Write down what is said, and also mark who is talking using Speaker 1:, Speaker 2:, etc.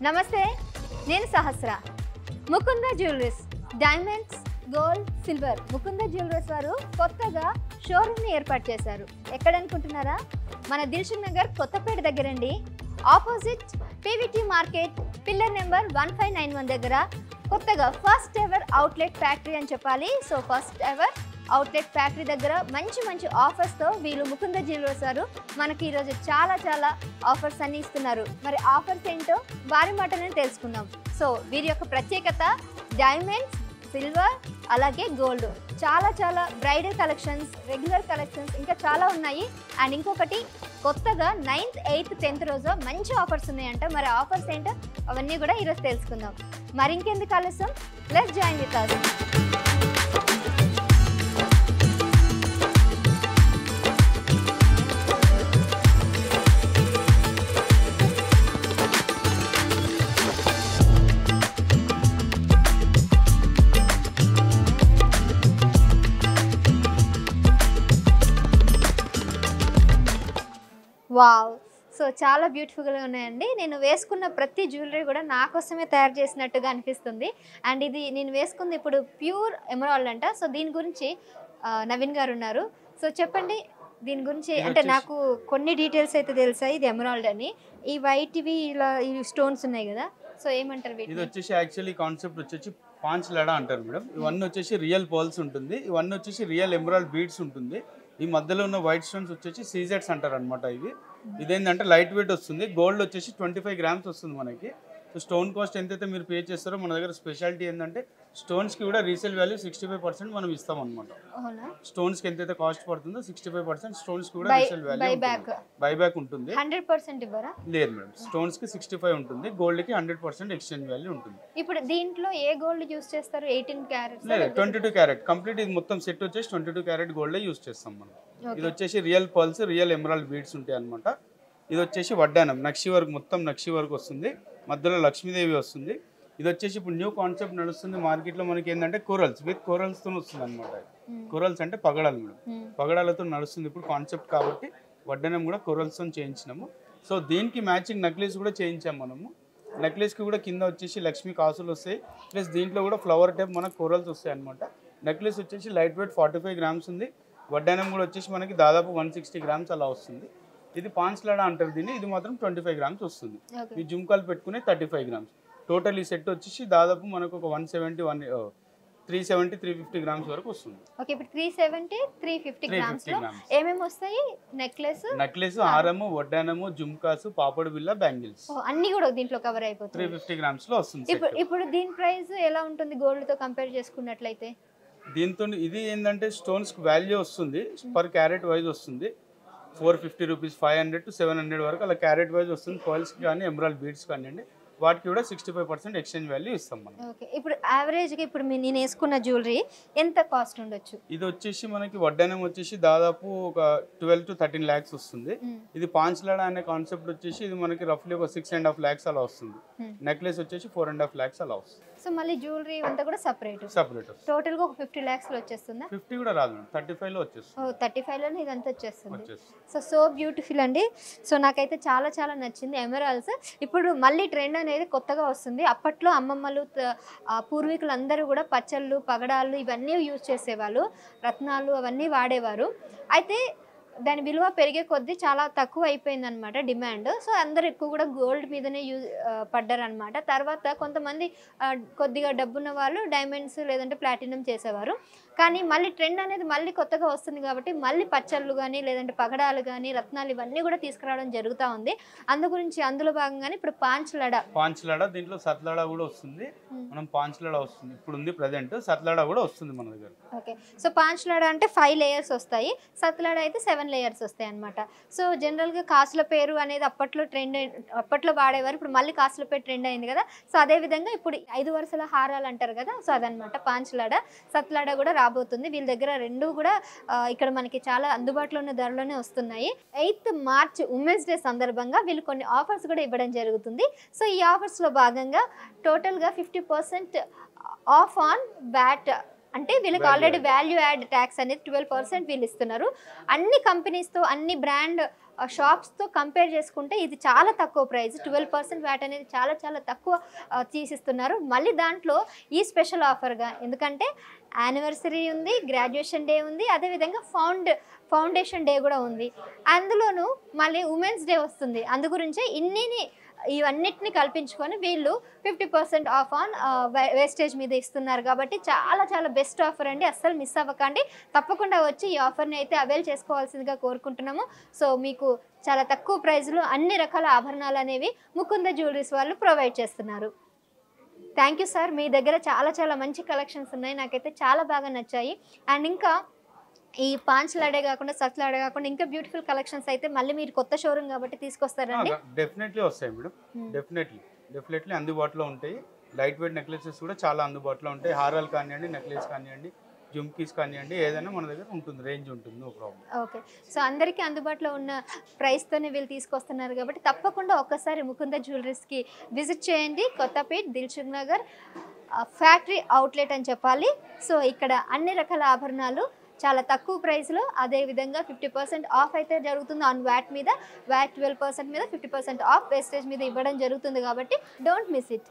Speaker 1: నమస్తే, నేను Sahasra. Mukunda jewellers diamonds, gold, silver. Mukunda jewellers వారు కొత్తగా షోరూమ్ని ఏర్పాటు చేశారు. ఎక్కడ అనుకుంటున్నారా? మన దిల్సుఖ్ నగర్ కొత్తపేట దగ్గరండి. Opposite PVT market, pillar number 1591 దగ్గర కొత్తగా ఫస్ట్ ఎవర్ అవుట్లెట్ ఫ్యాక్టరీ అని చెప్పాలి. So first ever outlet factory దగ్గర మంచి మంచి ఆఫర్స్తో వీళ్ళు ముకుంద జ్యువెలర్స్ వారు మనకి ఈరోజు చాలా ఆఫర్స్ అన్ని ఇస్తున్నారు. మరి ఆఫర్స్ ఏంటో వారి మాటనే తెలుసుకుందాం. సో వీరి యొక్క ప్రత్యేకత డైమండ్స్, సిల్వర్, అలాగే గోల్డ్. చాలా బ్రైడల్ కలెక్షన్స్, రెగ్యులర్ కలెక్షన్స్ ఇంకా చాలా ఉన్నాయి. అండ్ ఇంకొకటి కొత్తగా 9th, 8th, 10th రోజు మంచి ఆఫర్స్ ఉన్నాయంట. మరి ఆఫర్స్ ఏంటో అవన్నీ కూడా ఈరోజు తెలుసుకుందాం. మరి ఇంకెందుకు ఆలస్యం, let's join with us. Wow, so చాలా బ్యూటిఫుల్గా ఉన్నాయండి. నేను వేసుకున్న ప్రతి జ్యువెలరీ కూడా నా కోసమే తయారు చేసినట్టుగా అనిపిస్తుంది. అండ్ ఇది నేను వేసుకుంది ఇప్పుడు ప్యూర్ ఎమరాల్డ్ అంట. సో దీని గురించి నవీన్ గారు ఉన్నారు. సో చెప్పండి దీని గురించి. అంటే నాకు కొన్ని డీటెయిల్స్ అయితే తెలుసాయి, ఇది ఎమరాల్డ్ అని. ఈ వైట్వి ఇలా ఈ స్టోన్స్ ఉన్నాయి కదా, సో ఏమంటారు?
Speaker 2: ఇది వచ్చేసి యాక్చువల్లీ కాన్సెప్ట్ వచ్చేసి పాంచ్ లడా అంటారు మేడం. ఇవన్నీ వచ్చేసి రియల్ పర్ల్స్ ఉంటుంది, ఇవన్నీ వచ్చేసి రియల్ ఎమరాల్డ్ బీడ్స్ ఉంటుంది. ఈ మధ్యలో ఉన్న వైట్ స్టోన్స్ వచ్చేసి సీజెట్స్ అంటారు అనమాట. ఇదేంటంటే లైట్ వెయిట్ వస్తుంది. గోల్డ్ వచ్చేసి 25 grams వస్తుంది మనకి. సో స్టోన్ కాస్ట్ ఎంతైతే మీరు పే చేస్తారో మన దగ్గర స్పెషాలిటీ ఏంటంటే స్టోన్స్కి కూడా రీసేల్ వాల్యూ 65% మనం ఇస్తాం అనమాట. స్టోన్స్కి ఎంతైతే కాస్ట్ పడుతుందో 65% స్టోన్స్కి కూడా రీసేల్ వాల్యూ బైబ్యాక్ ఉంటుంది.
Speaker 1: 100% ఇవ్వరా?
Speaker 2: లేదు మేడం, స్టోన్స్కి 65 ఉంటుంది, గోల్డ్కి 100% ఎక్స్చేంజ్ వాల్యూ ఉంటుంది.
Speaker 1: ఇప్పుడు దీంట్లో ఏ గోల్డ్ యూస్ చేస్తారు? 18 క్యారెట్స్
Speaker 2: లేదు, 22 క్యారెట్ కంప్లీట్. ఇది మొత్తం సెట్ వచ్చేసి 22 క్యారెట్ గోల్డ్ యూస్ చేస్తాం మనం. ఇది వచ్చేసి real pearls, real emerald beads ఉంటాయి అనమాట. ఇది వచ్చేసి వడ్డానం, నక్షి వర్క్, మొత్తం నక్షి వర్క్ వస్తుంది, మధ్యలో లక్ష్మీదేవి వస్తుంది. ఇది వచ్చేసి ఇప్పుడు న్యూ కాన్సెప్ట్ నడుస్తుంది మార్కెట్లో మనకి. ఏంటంటే కోరల్స్ విత్ కోరల్స్తో వస్తుంది అనమాట. కోరల్స్ అంటే పగడాలు మేడం, పగడాలతో నడుస్తుంది ఇప్పుడు కాన్సెప్ట్. కాబట్టి వడ్డానం కూడా కోరల్స్తో చేయించినాము. సో దీనికి మ్యాచింగ్ నెక్లెస్ కూడా చేయించాము మనము. నెక్లెస్కి కూడా కింద వచ్చేసి లక్ష్మీ కాసులు వస్తాయి, ప్లస్ దీంట్లో కూడా ఫ్లవర్ టైప్ మనకు కోరల్స్ వస్తాయి అనమాట. నెక్లెస్ వచ్చేసి లైట్ వెయిట్ 45 grams ఉంది. వడ్డానం కూడా వచ్చేసి మనకి దాదాపు 160 grams అలా వస్తుంది. ఇది పాంచ్ లడా అంటారు దీన్ని. ఇది మాత్రం 25 grams వస్తుంది. ఈ జుమ్కాలు పెట్టుకునే 35 grams. టోటల్ ఈ సెట్ వచ్చేసి దాదాపు మనకు ఒక 350 grams వరకు వస్తుంది.
Speaker 1: ఓకే, ఇప్పుడు 350 grams లో ఏమేమి వస్తాయి? నెక్లెస్,
Speaker 2: హారము, వడ్డానము, జుమ్కాసు, పాపడు బిల్ల, బ్యాంగిల్స్
Speaker 1: అన్ని కూడా దీంట్లో కవర్ అయిపోతుంది.
Speaker 2: 350 grams లో వస్తుంది.
Speaker 1: ఇప్పుడు దీని ప్రైస్ ఎలా ఉంటుంది గోల్డ్ తో కంపేర్ చేసుకున్నట్లయితే?
Speaker 2: దీంతో ఇది ఏంటంటే స్టోన్స్ వాల్యూ వస్తుంది, పర్ క్యారెట్ వైజ్ వస్తుంది. 450 రూపీస్, 500 to 700 వరకు అలా క్యారెట్ వైజ్ వస్తుంది. పర్ల్స్ కానీ ఎమరాల్డ్ బీడ్స్ కానివ్వండి, వాటికి కూడా 65% ఎక్స్చేంజ్ వాల్యూ ఇస్తాం మనం.
Speaker 1: ఓకే, ఇప్పుడు యావరేజ్గా ఇప్పుడు నేను వేసుకున్న జ్యువెలరీ ఎంత కాస్ట్ ఉండొచ్చు?
Speaker 2: ఇది వచ్చేసి మనకి వడ్డానం వచ్చేసి దాదాపు ఒక 12 to 13 lakhs వస్తుంది. ఇది పాంచ్ లడా అనే కాన్సెప్ట్ వచ్చేసి ఇది మనకి రఫ్లీ ఒక 6.5 lakhs అలా వస్తుంది. నెక్లెస్ వచ్చేసి 4.5 lakhs అలా వస్తుంది.
Speaker 1: సో మళ్ళీ జ్యువెలరీ అంతా కూడా సపరేట్ టోటల్ గా ఒక 50 lakhs లో వచ్చేస్తుందా?
Speaker 2: 50 కూడా రాదు, 35 లో వచ్చేస్తుంది.
Speaker 1: 35 లోనే ఇదంతా వచ్చేస్తుంది. సో బ్యూటిఫుల్ అండి. సో నాకైతే చాలా నచ్చింది ఎమరాల్డ్స్. ఇప్పుడు మళ్ళీ ట్రెండ్ అనేది కొత్తగా వస్తుంది. అప్పట్లో అమ్మమ్మలు, పూర్వీకులు అందరూ కూడా పచ్చళ్ళు, పగడాలు ఇవన్నీ యూజ్ చేసేవాళ్ళు, రత్నాలు అవన్నీ వాడేవారు. అయితే దాని విలువ పెరిగే కొద్దీ చాలా తక్కువ అయిపోయింది అనమాట డిమాండ్. సో అందరు ఎక్కువ కూడా గోల్డ్ మీదనే పడ్డారనమాట. తర్వాత కొంతమంది కొద్దిగా డబ్బున్న వాళ్ళు డైమండ్స్ లేదంటే ప్లాటినం చేసేవారు. కానీ మళ్ళీ ట్రెండ్ అనేది మళ్ళీ కొత్తగా వస్తుంది కాబట్టి మళ్ళీ పచ్చళ్ళు కానీ లేదంటే పగడాలు కానీ రత్నాలు ఇవన్నీ కూడా తీసుకురావడం జరుగుతూ ఉంది. అందులో భాగంగానే ఇప్పుడు పాంచ్ లడా
Speaker 2: దీంట్లో సత్లడా కూడా వస్తుంది. మనం పాంచ్ లడా వస్తుంది ఇప్పుడు ఉంది ప్రెజెంట్, సత్లడా కూడా వస్తుంది మన దగ్గర.
Speaker 1: ఓకే, సో పాంచ్ లడా అంటే 5 layers వస్తాయి, సత్లడా అయితే 7 layers వస్తాయి అనమాట. సో జనరల్గా కాసుల పేరు అనేది అప్పట్లో వాడేవారు, ఇప్పుడు మళ్ళీ కాసుల పేరు ట్రెండ్ అయింది కదా. సో అదేవిధంగా ఇప్పుడు 5 వరుసల హారాలు అంటారు కదా, సో అదనమాట పాంచ్ లడా. సత్లడా కూడా రాబోతుంది. వీళ్ళ దగ్గర రెండు కూడా ఇక్కడ మనకి చాలా అందుబాటులో ఉన్న ధరలోనే వస్తున్నాయి. 8th March ఉమెన్స్ డే సందర్భంగా వీళ్ళు కొన్ని ఆఫర్స్ కూడా ఇవ్వడం జరుగుతుంది. సో ఈ ఆఫర్స్లో భాగంగా టోటల్గా 50% ఆఫ్ ఆన్ వ్యాట్ అంటే వీళ్ళకి ఆల్రెడీ వాల్యూ యాడ్ ట్యాక్స్ అనేది 12% వీళ్ళు ఇస్తున్నారు. అన్ని కంపెనీస్తో అన్ని బ్రాండ్ షాప్స్తో కంపేర్ చేసుకుంటే ఇది చాలా తక్కువ ప్రైస్. 12% వ్యాట్ అనేది చాలా చాలా తక్కువ తీసిస్తున్నారు. మళ్ళీ దాంట్లో ఈ స్పెషల్ ఆఫర్గా, ఎందుకంటే యానివర్సరీ ఉంది, గ్రాడ్యుయేషన్ డే ఉంది, అదేవిధంగా ఫౌండేషన్ డే కూడా ఉంది. అందులోనూ మళ్ళీ ఉమెన్స్ డే వస్తుంది. అందు గురించే ఇవన్నిటిని కల్పించుకొని వీళ్ళు 50% ఆఫ్ ఆన్ వేస్టేజ్ మీద ఇస్తున్నారు. కాబట్టి చాలా చాలా బెస్ట్ ఆఫర్ అండి, అస్సలు మిస్ అవ్వకండి. తప్పకుండా వచ్చి ఈ ఆఫర్ని అయితే అవైల్ చేసుకోవాల్సిందిగా కోరుకుంటున్నాము. సో మీకు చాలా తక్కువ ప్రైస్లో అన్ని రకాల ఆభరణాలు అనేవి ముకుంద జ్యువెలరీస్ వాళ్ళు ప్రొవైడ్ చేస్తున్నారు. Thank you sir. మీ దగ్గర చాలా చాలా మంచి కలెక్షన్స్ ఉన్నాయి, నాకైతే చాలా బాగా నచ్చాయి. అండ్ ఇంకా ఈ పాంచ్లాడే కాకుండా సత్లాడే కాకుండా ఇంకా బ్యూటిఫుల్ కలెక్షన్స్ అయితే మళ్ళీ మీరు కొత్త షోరూమ్ కాబట్టి తీసుకొస్తారండి?
Speaker 2: డెఫినెట్లీ వస్తాయి మేడం, డెఫినెట్లీ అందుబాటులో ఉంటాయి. లైట్ వెయిట్ నెక్లెసెస్ కూడా చాలా అందుబాటులో ఉంటాయి. హారాలు కానివ్వండి, నెక్లెస్ కానివ్వండి, జుమ్కీస్ కానివ్వండి, ఏదైనా మన దగ్గర ఉంటుంది, రేంజ్ ఉంటుంది, నో ప్రాబ్లం.
Speaker 1: ఓకే. సో అందరికీ అందుబాటులో ఉన్న ప్రైస్తోనే వీళ్ళు తీసుకొస్తున్నారు కాబట్టి తప్పకుండా ఒక్కసారి ముకుంద జ్యువెలరీస్కి విజిట్ చేయండి. కొత్తపేట్ దిల్సుఖ్ నగర్ ఫ్యాక్టరీ అవుట్లెట్ అని చెప్పాలి. సో ఇక్కడ అన్ని రకాల ఆభరణాలు చాలా తక్కువ ప్రైస్లో, అదేవిధంగా 50% ఆఫ్ అయితే జరుగుతుంది ఆన్ వ్యాట్ మీద, వ్యాట్ 12% మీద 50% ఆఫ్ వేస్టేజ్ మీద ఇవ్వడం జరుగుతుంది. కాబట్టి డోంట్ మిస్ ఇట్.